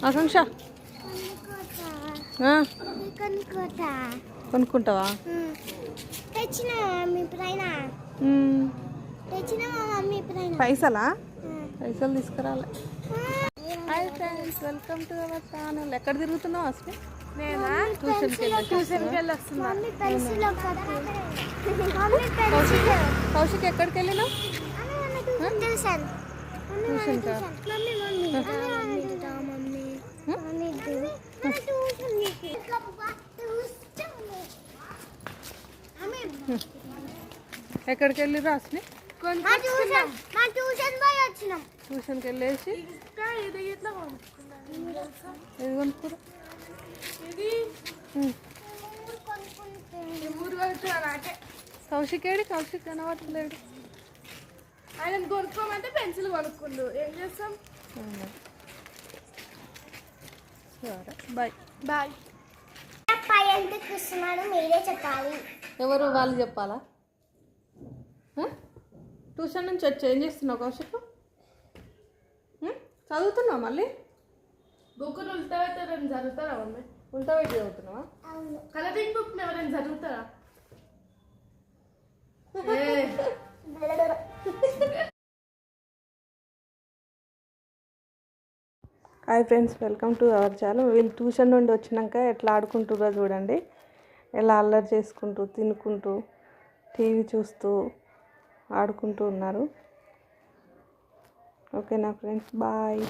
ఆకాంక్ష కొనుక్కుంటావా? పైసలా? పైసలు తీసుకురాలే. Hi friends, welcome to our channel. ఎక్కడ తిరుగుతున్నావు అసలు? నేనా? ట్యూషన్కి వెళ్ళి వస్తున్నా. కౌశిక్ ఎక్కడికి వెళ్ళినావు? ట్యూషన్కా? ఎక్కడికి వెళ్ళిరా అసలు? ట్యూషన్కి వెళ్ళేసి ఇది కొనుక్కోరు. కౌశిక్ ఏడి? కౌశిక్ కనవట్లేడు. ఆయన కొనుక్కోమంటే పెన్సిల్ కొనుక్కుండు. ఏం చేస్తాం? సరే, బాయ్ బాయ్. మీరే చెప్పాలి. ఎవరు వాళ్ళు చెప్పాలా? ట్యూషన్ నుంచి వచ్చి ఏం చేస్తున్నావు కౌశిక్? చదువుతున్నావు మళ్ళీ? బుక్కులు ఉల్టా పెట్టారని చదువుతారా మమ్మీ? ఉల్టా పెట్టి చదువుతున్నావా? కలరింగ్ బుక్ ఎవరైనా చదువుతారా? Hi friends, welcome to our channel. వీళ్ళు ట్యూషన్ నుండి వచ్చినాక ఎట్లా ఆడుకుంటారో చూడండి. ఎలా అల్లరి చేసుకుంటూ, తినుకుంటూ, టీవీ చూస్తూ ఆడుకుంటూ ఉన్నారు. ఓకేనా ఫ్రెండ్స్, బాయ్.